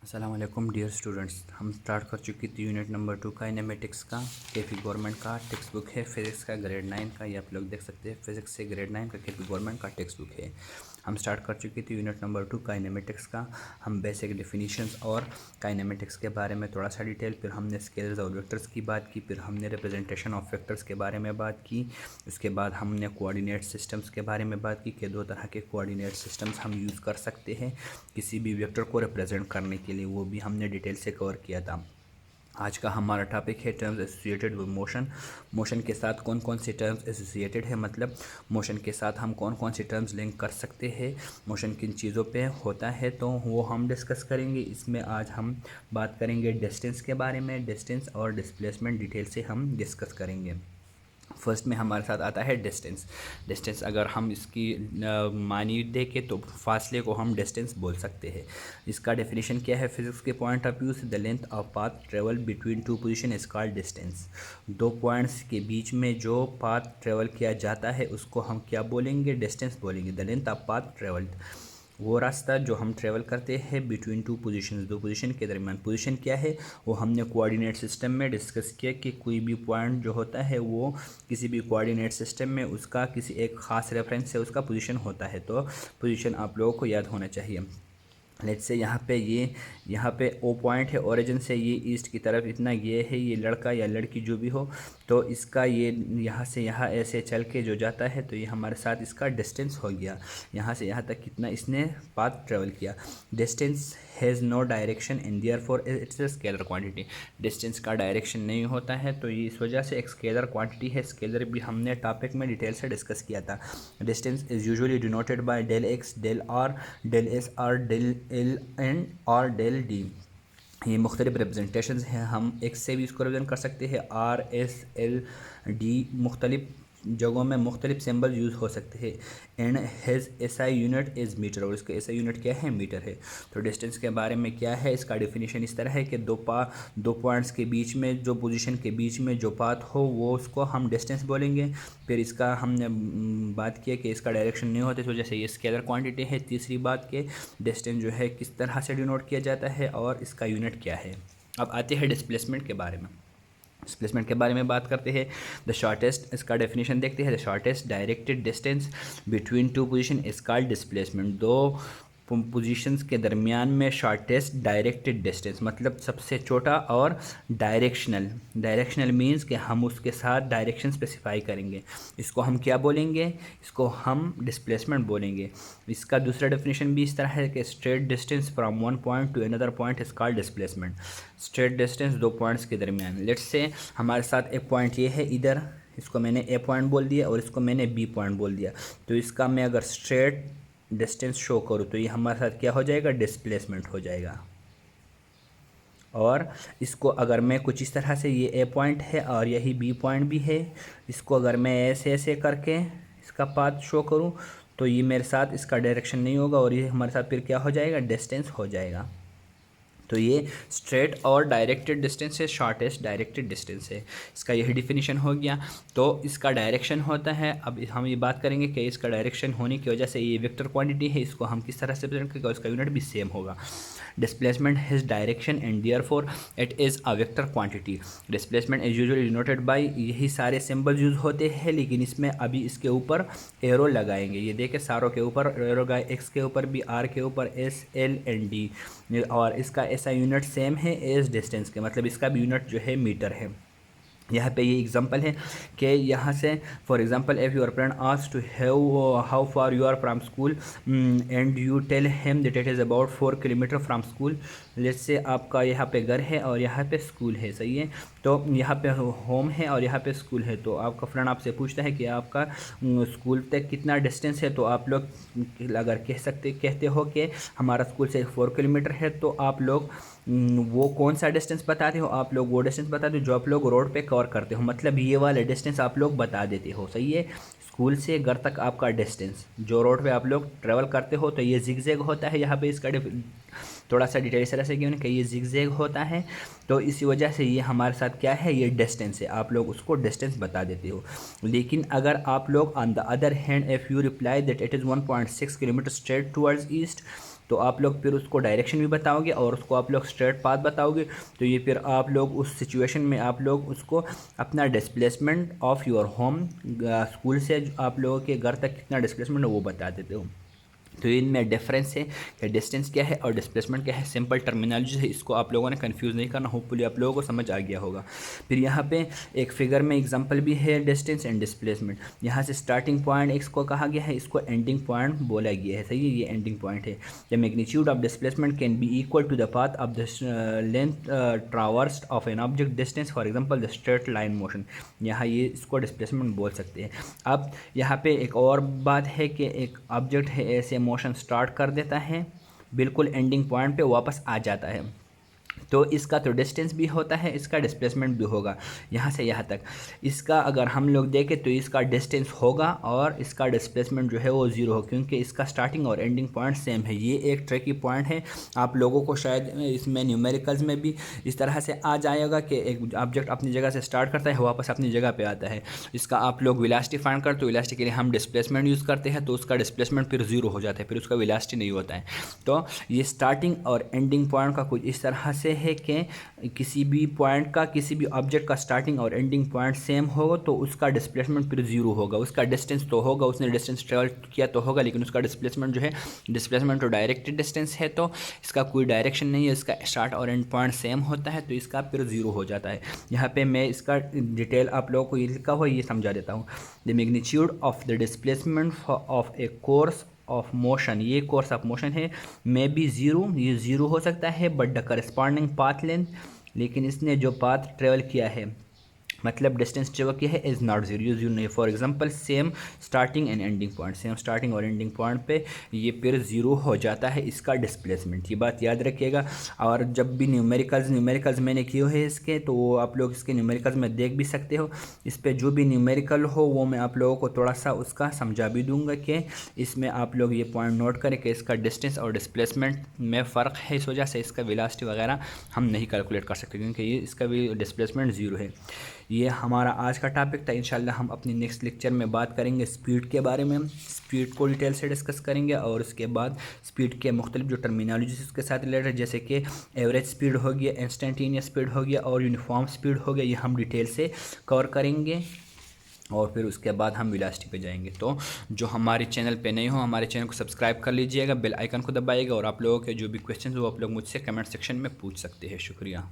अस्सलाम वालेकुम dear students. हम स्टार्ट कर चुकी थी यूनिट नंबर 2 काइनेमेटिक्स का। केपी गवर्नमेंट का टेक्स्ट बुक है फिज़िक्स का ग्रेड 9 का, ये आप लोग देख सकते हैं। फिज़िक्स से ग्रेड 9 का केपी गवर्नमेंट का टेक्स्ट बुक है। हम स्टार्ट कर चुकी थी यूनिट नंबर 2 काइनेमेटिक्स का। हम बेसिक डेफिनेशंस और काइनेमेटिक्स के बारे में थोड़ा सा डिटेल, फिर हमने स्केलर्स और वेक्टर्स की बात की, फिर हमने रिप्रेजेंटेशन ऑफ वेक्टर्स के बारे में बात की। उसके बाद हमने कोऑर्डिनेट सिस्टम्स के बारे में बात की कि दो तरह के कोऑर्डिनेट सिस्टम्स हम यूज़ कर सकते हैं किसी भी वेक्टर को रिप्रेजेंट करने के लिए, वो भी हमने डिटेल से कवर किया था। आज का हमारा टॉपिक है terms associated with motion. Motion के साथ कौन कौन से टर्म्स एसोसिएटेड है, मतलब मोशन के साथ हम कौन कौन से टर्म्स लिंक कर सकते हैं, मोशन किन चीज़ों पे होता है, तो वो हम डिस्कस करेंगे। इसमें आज हम बात करेंगे डिस्टेंस के बारे में। डिस्टेंस और डिस्प्लेसमेंट डिटेल से हम डिस्कस करेंगे। फर्स्ट में हमारे साथ आता है डिस्टेंस। डिस्टेंस अगर हम इसकी मानी देखें तो फासले को हम डिस्टेंस बोल सकते हैं। इसका डेफिनेशन क्या है फिजिक्स के पॉइंट ऑफ व्यू से? The length of path travel between two position is called distance. दो पॉइंट्स के बीच में जो पाथ ट्रेवल किया जाता है उसको हम क्या बोलेंगे? डिस्टेंस बोलेंगे। The length of path travelled, वो रास्ता जो हम ट्रेवल करते हैं बिटवीन टू पोजीशन, दो पोजीशन के दरमियान। पोजीशन क्या है वो हमने कोऑर्डिनेट सिस्टम में डिस्कस किया कि कोई भी पॉइंट जो होता है वो किसी भी कोऑर्डिनेट सिस्टम में उसका किसी एक ख़ास रेफरेंस से उसका पोजीशन होता है। तो पोजीशन आप लोगों को याद होना चाहिए। लेट्स से यहाँ पे ओ पॉइंट है, ओरिजिन से ये ईस्ट की तरफ इतना ये है, ये लड़का या लड़की जो भी हो, तो इसका ये यहाँ से यहाँ ऐसे चल के जो जाता है तो ये हमारे साथ इसका डिस्टेंस हो गया। यहाँ से यहाँ तक कितना इसने पाथ ट्रेवल किया। Distance has no direction and therefore it's a scalar quantity. Distance का डायरेक्शन नहीं होता है तो ये इस वजह से एक स्केलर क्वांटिटी है। स्केलर भी हमने टॉपिक में डिटेल से डिस्कस किया था। Distance is usually denoted by del x, del r, del s r, del l and और डेल डी। ये मुख्तलिफ रिप्रेजेंटेशन हैं। हम एक्स से भी इसको रिप्रेजेंट कर सकते हैं, आर एस एल डी, मुख्तलिफ जगहों में मुख्तलिफ सिंबल यूज़ हो सकते हैं। And has SI unit is metre, और इसका एसआई यूनिट क्या है? मीटर है। तो डिस्टेंस के बारे में क्या है, इसका डेफिनेशन इस तरह है कि दो पॉइंट्स के बीच में जो पोजीशन के बीच में जो पाथ हो वो उसको हम डिस्टेंस बोलेंगे। फिर इसका हमने बात की कि इसका डायरेक्शन नहीं होता, इस वजह से ये स्केलर क्वांटिटी है। तीसरी बात कि डिस्टेंस जो है किस तरह से डिनोट किया जाता है और इसका यूनिट क्या है। अब आते हैं डिस्प्लेसमेंट के बारे में। डिस्प्लेसमेंट के बारे में बात करते हैं। द शॉर्टेस्ट, इसका डेफिनेशन देखते हैं। The shortest directed distance between two position is called displacement. दो पोजीशंस के दरमियान में शॉर्टेस्ट डायरेक्टेड डिस्टेंस मतलब सबसे छोटा और डायरेक्शनल। डायरेक्शनल मीन्स कि हम उसके साथ डायरेक्शन स्पेसिफाई करेंगे, इसको हम क्या बोलेंगे? इसको हम डिस्प्लेसमेंट बोलेंगे। इसका दूसरा डेफिनेशन भी इस तरह है कि straight distance from one point two another point is called displacement. Straight distance दो पॉइंट्स के दरमियान। लेट्स से हमारे साथ एक पॉइंट ये है इधर, इसको मैंने ए पॉइंट बोल दिया और इसको मैंने बी पॉइंट बोल दिया। तो इसका मैं अगर स्ट्रेट डिस्टेंस शो करूँ तो ये हमारे साथ क्या हो जाएगा? डिस्प्लेसमेंट हो जाएगा। और इसको अगर मैं कुछ इस तरह से, ये ए पॉइंट है और यही बी पॉइंट भी है, इसको अगर मैं ऐसे ऐसे करके इसका पाथ शो करूं तो ये मेरे साथ इसका डायरेक्शन नहीं होगा और ये हमारे साथ फिर क्या हो जाएगा? डिस्टेंस हो जाएगा। तो ये स्ट्रेट और डायरेक्टेड डिस्टेंस है, शॉर्टेस्ट डायरेक्टेड डिस्टेंस है। इसका यही डिफिनीशन हो गया। तो इसका डायरेक्शन होता है, अब हम ये बात करेंगे कि इसका डायरेक्शन होने की वजह से ये वेक्टर क्वांटिटी है, इसको हम किस तरह से प्रेजेंट करेंगे, उसका यूनिट भी सेम होगा। Displacement has direction and therefore it is a vector quantity. Displacement is usually denoted bye, यही सारे सिंबल यूज होते हैं लेकिन इसमें अभी इसके ऊपर एरो लगाएंगे। ये देखें सारों के ऊपर एरो लगाए, एक्स के ऊपर भी, आर के ऊपर एस एल एंड डी, और इसका ऐसा यूनिट सेम है एज डिस्टेंस के, मतलब इसका भी यूनिट जो है मीटर है। यहाँ पे ये एग्जांपल है कि यहाँ से for example if your friend asks to have how far you are from school and you tell him that it is about 4 kilometre from school. Let's say आपका यहाँ पे घर है और यहाँ पे स्कूल है, सही है। तो यहाँ पे होम है और यहाँ पे स्कूल है। तो आपका फ्रेंड आपसे पूछता है कि आपका स्कूल तक कितना डिस्टेंस है, तो आप लोग अगर कहते हो कि हमारा स्कूल से 4 किलोमीटर है, तो आप लोग वो कौन सा डिस्टेंस बताते हो? आप लोग वो डिस्टेंस बताते हो जो आप लोग रोड पे कवर करते हो, मतलब ये वाला डिस्टेंस आप लोग बता देते हो, सही है। स्कूल से घर तक आपका डिस्टेंस जो रोड पे आप लोग ट्रेवल करते हो, तो ये जिगजैग होता है। यहाँ पे इसका थोड़ा सा डिटेल इस तरह से क्यों कि ये जिगजैग होता है, तो इसी वजह से ये हमारे साथ क्या है? ये डिस्टेंस है, आप लोग उसको डिस्टेंस बता देते हो। लेकिन अगर आप लोग on the other hand if you reply that it is 1.6 kilometre straight towards east, तो आप लोग फिर उसको डायरेक्शन भी बताओगे और उसको आप लोग स्ट्रेट पाथ बताओगे, तो ये फिर आप लोग उस सिचुएशन में आप लोग उसको अपना displacement of your home, school से आप लोगों के घर तक कितना डिस्प्लेसमेंट है वो बता देते हो। तो इनमें डिफरेंस है कि डिस्टेंस क्या है और डिस्प्लेसमेंट क्या है। सिंपल टर्मिनोलॉजी है, इसको आप लोगों ने कंफ्यूज नहीं करना, होपफुली आप लोगों को समझ आ गया होगा। फिर यहाँ पे एक फिगर में एग्जांपल भी है डिस्टेंस एंड डिस्प्लेसमेंट। यहाँ से स्टार्टिंग पॉइंट एक्स को कहा गया है, इसको एंडिंग पॉइंट बोला गया है, सही है, ये एंडिंग पॉइंट है। The magnitude of displacement can be equal to the path of the length traversed of an object distance, for example the straight line motion. यहाँ ये इसको डिस्प्लेसमेंट बोल सकते हैं। अब यहाँ पे एक और बात है कि एक ऑब्जेक्ट है ऐसे मोशन स्टार्ट कर देता है, बिल्कुल एंडिंग पॉइंट पे वापस आ जाता है, तो इसका तो डिस्टेंस भी होता है, इसका डिस्प्लेसमेंट भी होगा यहाँ से यहाँ तक। इसका अगर हम लोग देखें तो इसका डिस्टेंस होगा और इसका डिस्प्लेसमेंट जो है वो ज़ीरो हो, क्योंकि इसका स्टार्टिंग और एंडिंग पॉइंट सेम है। ये एक ट्रिकी पॉइंट है, आप लोगों को शायद इसमें न्यूमेरिकल्स में भी इस तरह से आ जाएगा कि एक ऑब्जेक्ट अपनी जगह से स्टार्ट करता है, वापस अपनी जगह पर आता है। इसका आप लोग वेलोसिटी फाइंड करते हो, वेलोसिटी के लिए हम डिस्प्लेसमेंट यूज़ करते हैं, तो उसका डिस्प्लेसमेंट फिर ज़ीरो हो जाता है, फिर उसका वेलोसिटी नहीं होता है। तो ये स्टार्टिंग और एंडिंग पॉइंट का कुछ इस तरह से है कि किसी भी पॉइंट का, किसी भी ऑब्जेक्ट का स्टार्टिंग और एंडिंग पॉइंट सेम हो तो उसका डिस्प्लेसमेंट फिर जीरो होगा। उसका डिस्टेंस तो होगा, उसने डिस्टेंस ट्रेवल किया तो होगा, लेकिन उसका डिस्प्लेसमेंट जो है, डिस्प्लेसमेंट तो डायरेक्टेड डिस्टेंस है, तो इसका कोई डायरेक्शन नहीं है, इसका स्टार्ट और एंड पॉइंट सेम होता है, तो इसका फिर जीरो हो जाता है। यहाँ पे मैं इसका डिटेल आप लोगों को ये लिखा हुआ ये समझा देता हूँ। The magnitude of the displacement of A course of motion, ये कोर्स ऑफ मोशन है, मे बी ज़ीरो, ये ज़ीरो हो सकता है, but the corresponding path length, लेकिन इसने जो पाथ ट्रेवल किया है, मतलब डिस्टेंस ट्रेवल किया है, इज़ नॉट जीरो, जीरो नहीं। For example same starting and ending point, same starting और एंडिंग पॉइंट पे ये फिर ज़ीरो हो जाता है इसका डिस्प्लेसमेंट, ये बात याद रखिएगा। और जब भी न्यूमेरिकल्स मैंने किए हैं इसके, तो वो आप लोग इसके न्यूमेरिकल्स में देख भी सकते हो। इस पर जो भी न्यूमेरिकल हो वो मैं आप लोगों को थोड़ा सा उसका समझा भी दूंगा कि इसमें आप लोग ये पॉइंट नोट करें कि इसका डिस्टेंस और डिस्प्लेसमेंट में फ़र्क है, इस वजह से इसका वेलोसिटी वगैरह हम नहीं कैलकुलेट कर सकते, क्योंकि ये इसका भी डिस्प्लेसमेंट ज़ीरो है। ये हमारा आज का टॉपिक था। इंशाल्लाह हम अपनी नेक्स्ट लेक्चर में बात करेंगे स्पीड के बारे में, स्पीड को डिटेल से डिस्कस करेंगे, और उसके बाद स्पीड के मुख्तलिफ जो टर्मिनोलॉजीज उसके साथ रिलेटेड, जैसे कि एवरेज स्पीड हो गया, इंस्टेंटेनियस स्पीड हो गया और यूनिफॉर्म स्पीड हो गया, ये हम डिटेल से कवर करेंगे। और फिर उसके बाद हम वेलोसिटी पे जाएंगे। तो जो हमारे चैनल पे नहीं हो, हमारे चैनल को सब्सक्राइब कर लीजिएगा, बेल आइकन को दबाइएगा, और आप लोगों के जो भी क्वेश्चन हो वो आप लोग मुझसे कमेंट सेक्शन में पूछ सकते हैं। शुक्रिया।